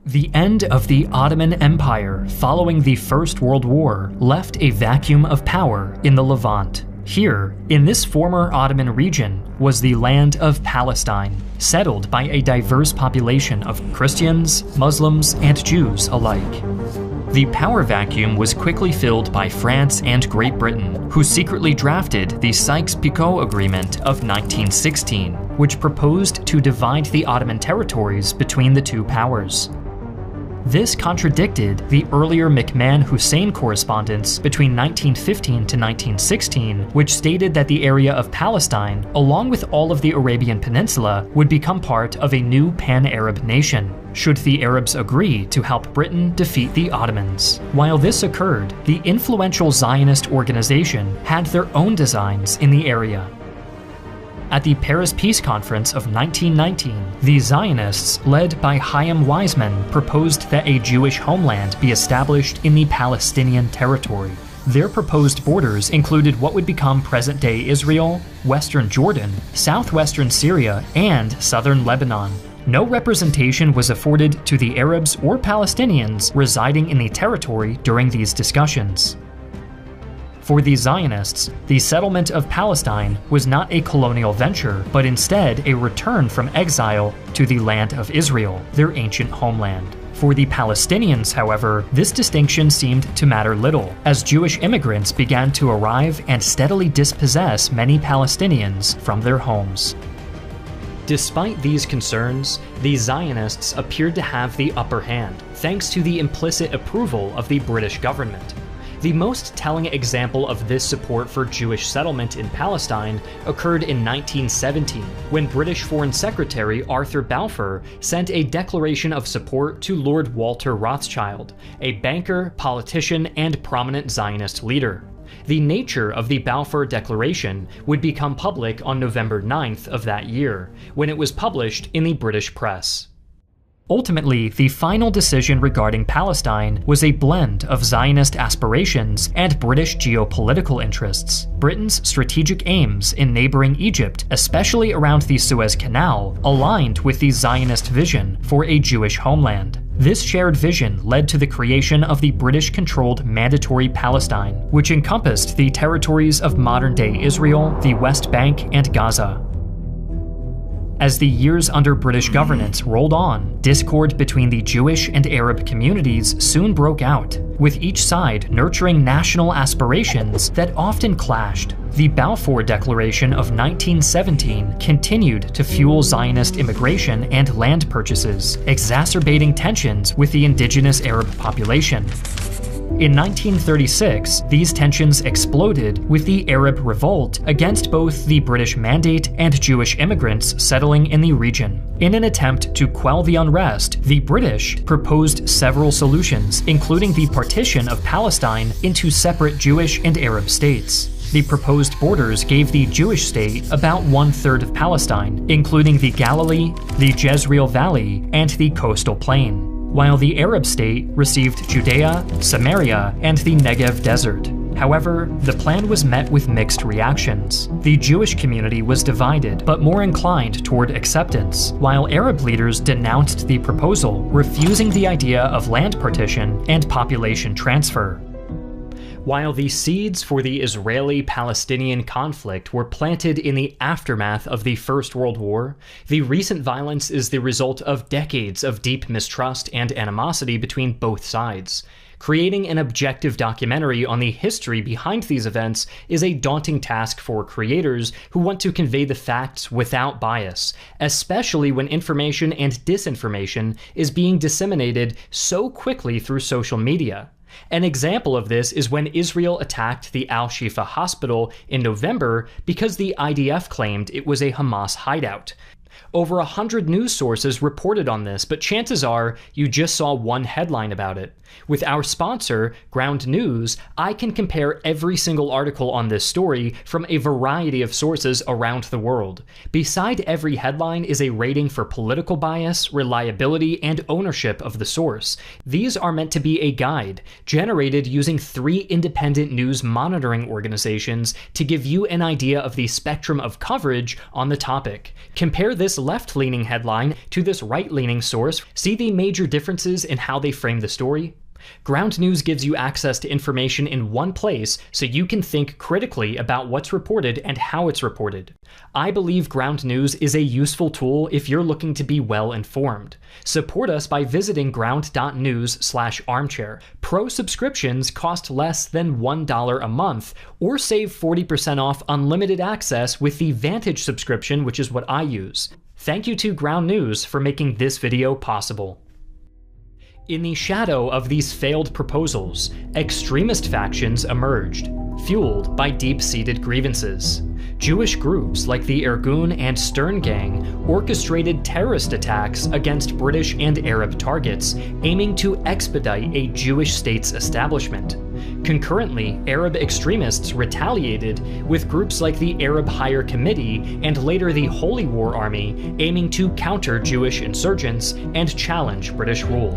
The end of the Ottoman Empire following the First World War left a vacuum of power in the Levant. Here, in this former Ottoman region, was the land of Palestine, settled by a diverse population of Christians, Muslims, and Jews alike. The power vacuum was quickly filled by France and Great Britain, who secretly drafted the Sykes-Picot Agreement of 1916, which proposed to divide the Ottoman territories between the two powers. This contradicted the earlier McMahon-Hussein correspondence between 1915 to 1916, which stated that the area of Palestine, along with all of the Arabian Peninsula, would become part of a new pan-Arab nation, should the Arabs agree to help Britain defeat the Ottomans. While this occurred, the influential Zionist organization had their own designs in the area. At the Paris Peace Conference of 1919, the Zionists, led by Chaim Weizmann, proposed that a Jewish homeland be established in the Palestinian territory. Their proposed borders included what would become present-day Israel, western Jordan, southwestern Syria, and southern Lebanon. No representation was afforded to the Arabs or Palestinians residing in the territory during these discussions. For the Zionists, the settlement of Palestine was not a colonial venture, but instead a return from exile to the land of Israel, their ancient homeland. For the Palestinians, however, this distinction seemed to matter little, as Jewish immigrants began to arrive and steadily dispossess many Palestinians from their homes. Despite these concerns, the Zionists appeared to have the upper hand, thanks to the implicit approval of the British government. The most telling example of this support for Jewish settlement in Palestine occurred in 1917, when British Foreign Secretary Arthur Balfour sent a declaration of support to Lord Walter Rothschild, a banker, politician, and prominent Zionist leader. The nature of the Balfour Declaration would become public on November 9th of that year, when it was published in the British press. Ultimately, the final decision regarding Palestine was a blend of Zionist aspirations and British geopolitical interests. Britain's strategic aims in neighboring Egypt, especially around the Suez Canal, aligned with the Zionist vision for a Jewish homeland. This shared vision led to the creation of the British-controlled Mandatory Palestine, which encompassed the territories of modern-day Israel, the West Bank, and Gaza. As the years under British governance rolled on, discord between the Jewish and Arab communities soon broke out, with each side nurturing national aspirations that often clashed. The Balfour Declaration of 1917 continued to fuel Zionist immigration and land purchases, exacerbating tensions with the indigenous Arab population. In 1936, these tensions exploded with the Arab Revolt against both the British Mandate and Jewish immigrants settling in the region. In an attempt to quell the unrest, the British proposed several solutions, including the partition of Palestine into separate Jewish and Arab states. The proposed borders gave the Jewish state about 1/3 of Palestine, including the Galilee, the Jezreel Valley, and the coastal plain, while the Arab state received Judea, Samaria, and the Negev Desert. However, the plan was met with mixed reactions. The Jewish community was divided, but more inclined toward acceptance, while Arab leaders denounced the proposal, refusing the idea of land partition and population transfer. While the seeds for the Israeli-Palestinian conflict were planted in the aftermath of the First World War, the recent violence is the result of decades of deep mistrust and animosity between both sides. Creating an objective documentary on the history behind these events is a daunting task for creators who want to convey the facts without bias, especially when information and disinformation is being disseminated so quickly through social media. An example of this is when Israel attacked the Al-Shifa hospital in November because the IDF claimed it was a Hamas hideout. Over 100 news sources reported on this, but chances are you just saw one headline about it. With our sponsor, Ground News, I can compare every single article on this story from a variety of sources around the world. Beside every headline is a rating for political bias, reliability, and ownership of the source. These are meant to be a guide, generated using 3 independent news monitoring organizations to give you an idea of the spectrum of coverage on the topic. Compare this left-leaning headline to this right-leaning source. See the major differences in how they frame the story? Ground News gives you access to information in one place so you can think critically about what's reported and how it's reported. I believe Ground News is a useful tool if you're looking to be well informed. Support us by visiting ground.news/armchair. Pro subscriptions cost less than $1 a month, or save 40% off unlimited access with the Vantage subscription, which is what I use. Thank you to Ground News for making this video possible. In the shadow of these failed proposals, extremist factions emerged, fueled by deep-seated grievances. Jewish groups like the Irgun and Stern Gang orchestrated terrorist attacks against British and Arab targets, aiming to expedite a Jewish state's establishment. Concurrently, Arab extremists retaliated with groups like the Arab Higher Committee and later the Holy War Army, aiming to counter Jewish insurgents and challenge British rule.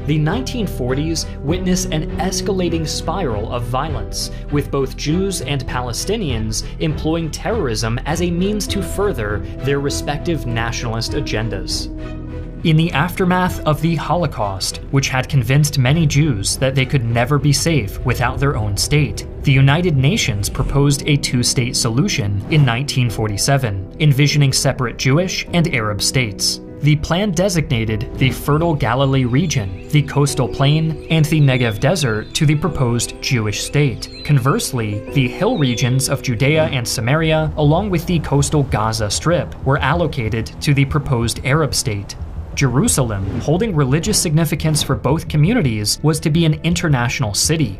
The 1940s witness an escalating spiral of violence, with both Jews and Palestinians employing terrorism as a means to further their respective nationalist agendas. In the aftermath of the Holocaust, which had convinced many Jews that they could never be safe without their own state, the United Nations proposed a two-state solution in 1947, envisioning separate Jewish and Arab states. The plan designated the Fertile Galilee region, the coastal plain, and the Negev Desert to the proposed Jewish state. Conversely, the hill regions of Judea and Samaria, along with the coastal Gaza Strip, were allocated to the proposed Arab state. Jerusalem, holding religious significance for both communities, was to be an international city.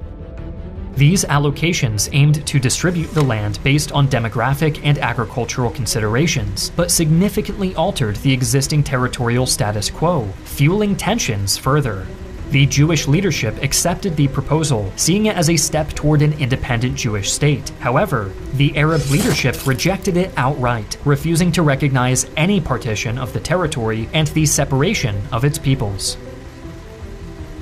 These allocations aimed to distribute the land based on demographic and agricultural considerations, but significantly altered the existing territorial status quo, fueling tensions further. The Jewish leadership accepted the proposal, seeing it as a step toward an independent Jewish state. However, the Arab leadership rejected it outright, refusing to recognize any partition of the territory and the separation of its peoples.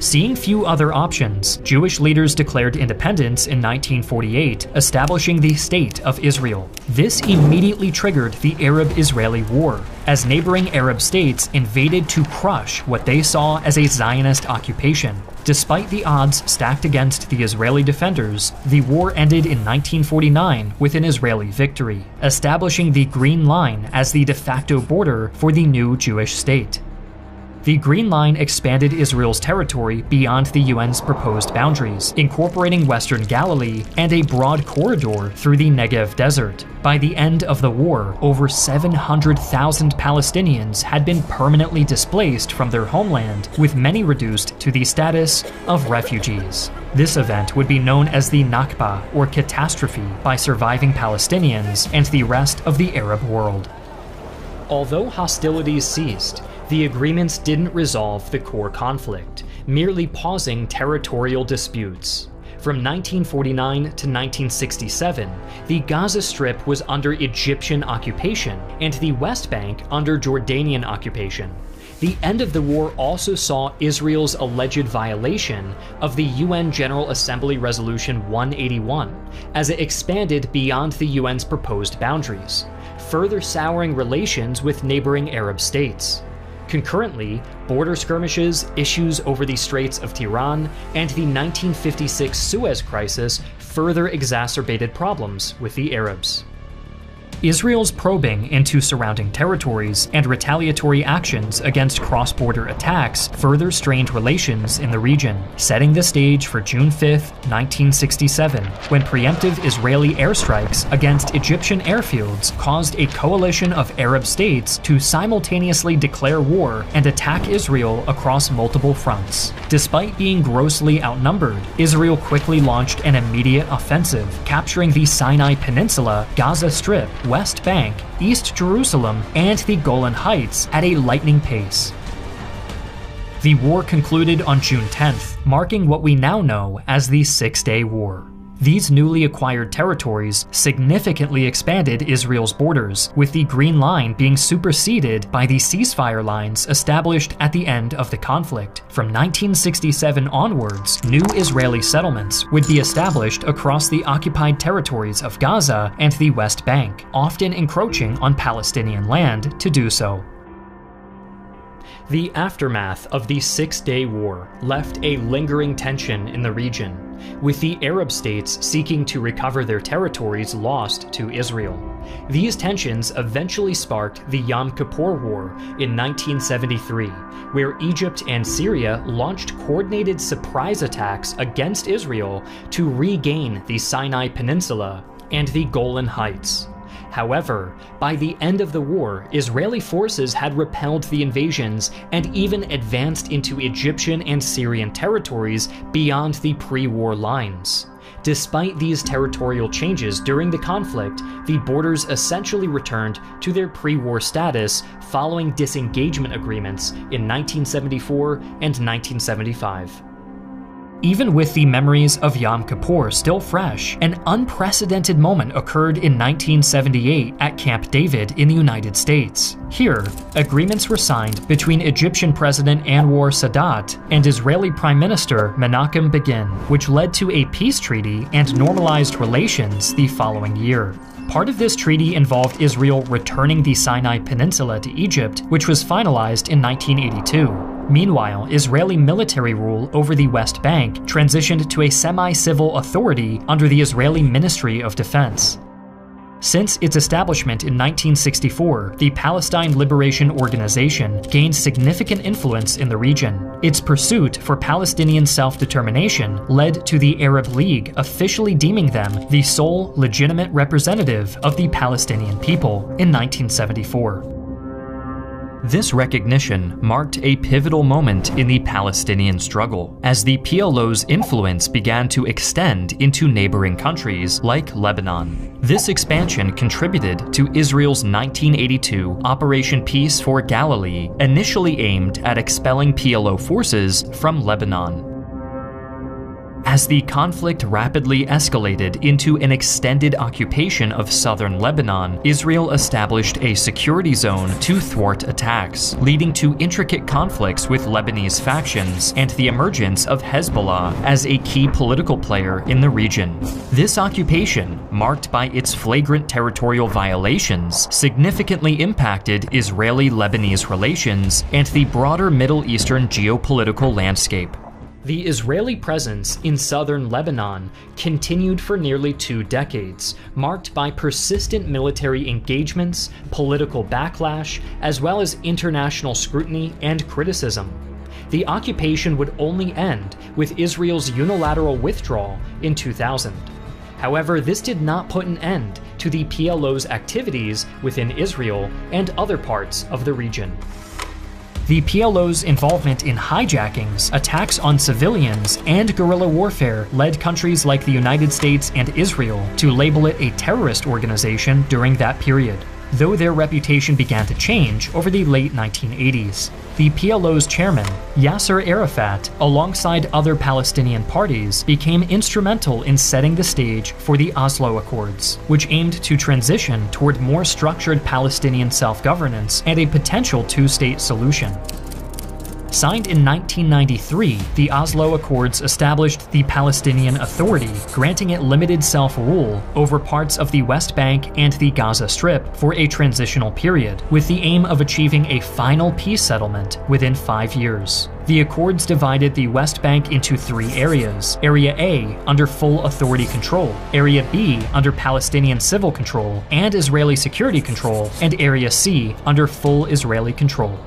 Seeing few other options, Jewish leaders declared independence in 1948, establishing the State of Israel. This immediately triggered the Arab-Israeli War, as neighboring Arab states invaded to crush what they saw as a Zionist occupation. Despite the odds stacked against the Israeli defenders, the war ended in 1949 with an Israeli victory, establishing the Green Line as the de facto border for the new Jewish state. The Green Line expanded Israel's territory beyond the UN's proposed boundaries, incorporating Western Galilee and a broad corridor through the Negev Desert. By the end of the war, over 700,000 Palestinians had been permanently displaced from their homeland, with many reduced to the status of refugees. This event would be known as the Nakba, or catastrophe, by surviving Palestinians and the rest of the Arab world. Although hostilities ceased, the agreements didn't resolve the core conflict, merely pausing territorial disputes. From 1949 to 1967, the Gaza Strip was under Egyptian occupation and the West Bank under Jordanian occupation. The end of the war also saw Israel's alleged violation of the UN General Assembly Resolution 181, as it expanded beyond the UN's proposed boundaries, further souring relations with neighboring Arab states. Concurrently, border skirmishes, issues over the Straits of Tiran, and the 1956 Suez Crisis further exacerbated problems with the Arabs. Israel's probing into surrounding territories and retaliatory actions against cross-border attacks further strained relations in the region, setting the stage for June 5, 1967, when preemptive Israeli airstrikes against Egyptian airfields caused a coalition of Arab states to simultaneously declare war and attack Israel across multiple fronts. Despite being grossly outnumbered, Israel quickly launched an immediate offensive, capturing the Sinai Peninsula, Gaza Strip, West Bank, East Jerusalem, and the Golan Heights at a lightning pace. The war concluded on June 10th, marking what we now know as the Six-Day War. These newly acquired territories significantly expanded Israel's borders, with the Green Line being superseded by the ceasefire lines established at the end of the conflict. From 1967 onwards, new Israeli settlements would be established across the occupied territories of Gaza and the West Bank, often encroaching on Palestinian land to do so. The aftermath of the Six-Day War left a lingering tension in the region, with the Arab states seeking to recover their territories lost to Israel. These tensions eventually sparked the Yom Kippur War in 1973, where Egypt and Syria launched coordinated surprise attacks against Israel to regain the Sinai Peninsula and the Golan Heights. However, by the end of the war, Israeli forces had repelled the invasions and even advanced into Egyptian and Syrian territories beyond the pre-war lines. Despite these territorial changes during the conflict, the borders essentially returned to their pre-war status following disengagement agreements in 1974 and 1975. Even with the memories of Yom Kippur still fresh, an unprecedented moment occurred in 1978 at Camp David in the United States. Here, agreements were signed between Egyptian President Anwar Sadat and Israeli Prime Minister Menachem Begin, which led to a peace treaty and normalized relations the following year. Part of this treaty involved Israel returning the Sinai Peninsula to Egypt, which was finalized in 1982. Meanwhile, Israeli military rule over the West Bank transitioned to a semi-civil authority under the Israeli Ministry of Defense. Since its establishment in 1964, the Palestine Liberation Organization gained significant influence in the region. Its pursuit for Palestinian self-determination led to the Arab League officially deeming them the sole legitimate representative of the Palestinian people in 1974. This recognition marked a pivotal moment in the Palestinian struggle, as the PLO's influence began to extend into neighboring countries like Lebanon. This expansion contributed to Israel's 1982 Operation Peace for Galilee, initially aimed at expelling PLO forces from Lebanon. As the conflict rapidly escalated into an extended occupation of southern Lebanon, Israel established a security zone to thwart attacks, leading to intricate conflicts with Lebanese factions and the emergence of Hezbollah as a key political player in the region. This occupation, marked by its flagrant territorial violations, significantly impacted Israeli-Lebanese relations and the broader Middle Eastern geopolitical landscape. The Israeli presence in southern Lebanon continued for nearly 2 decades, marked by persistent military engagements, political backlash, as well as international scrutiny and criticism. The occupation would only end with Israel's unilateral withdrawal in 2000. However, this did not put an end to the PLO's activities within Israel and other parts of the region. The PLO's involvement in hijackings, attacks on civilians, and guerrilla warfare led countries like the United States and Israel to label it a terrorist organization during that period, though their reputation began to change over the late 1980s. The PLO's chairman, Yasser Arafat, alongside other Palestinian parties, became instrumental in setting the stage for the Oslo Accords, which aimed to transition toward more structured Palestinian self-governance and a potential two-state solution. Signed in 1993, the Oslo Accords established the Palestinian Authority, granting it limited self-rule over parts of the West Bank and the Gaza Strip for a transitional period, with the aim of achieving a final peace settlement within 5 years. The Accords divided the West Bank into 3 areas: Area A under full authority control, Area B under Palestinian civil control and Israeli security control, and Area C under full Israeli control.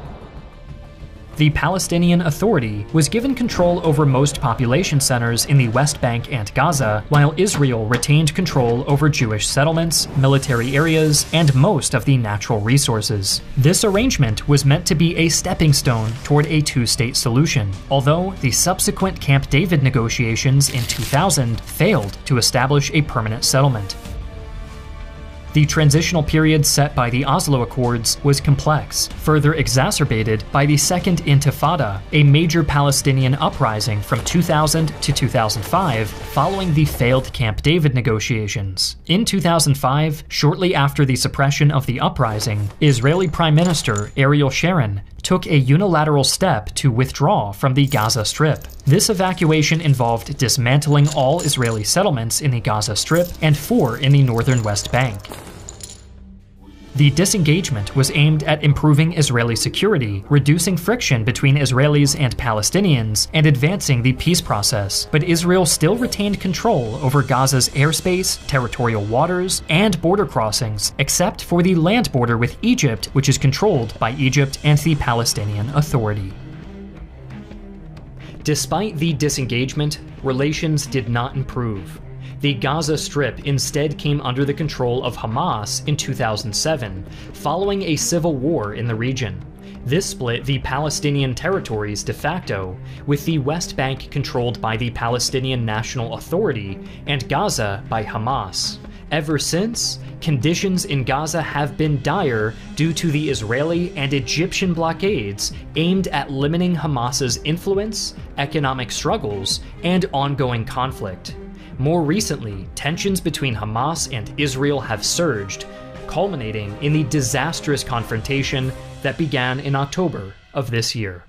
The Palestinian Authority was given control over most population centers in the West Bank and Gaza, while Israel retained control over Jewish settlements, military areas, and most of the natural resources. This arrangement was meant to be a stepping stone toward a two-state solution, although the subsequent Camp David negotiations in 2000 failed to establish a permanent settlement. The transitional period set by the Oslo Accords was complex, further exacerbated by the Second Intifada, a major Palestinian uprising from 2000 to 2005 following the failed Camp David negotiations. In 2005, shortly after the suppression of the uprising, Israeli Prime Minister Ariel Sharon took a unilateral step to withdraw from the Gaza Strip. This evacuation involved dismantling all Israeli settlements in the Gaza Strip and 4 in the northern West Bank. The disengagement was aimed at improving Israeli security, reducing friction between Israelis and Palestinians, and advancing the peace process, but Israel still retained control over Gaza's airspace, territorial waters, and border crossings, except for the land border with Egypt, which is controlled by Egypt and the Palestinian Authority. Despite the disengagement, relations did not improve. The Gaza Strip instead came under the control of Hamas in 2007, following a civil war in the region. This split the Palestinian territories de facto, with the West Bank controlled by the Palestinian National Authority and Gaza by Hamas. Ever since, conditions in Gaza have been dire due to the Israeli and Egyptian blockades aimed at limiting Hamas's influence, economic struggles, and ongoing conflict. More recently, tensions between Hamas and Israel have surged, culminating in the disastrous confrontation that began in October of this year.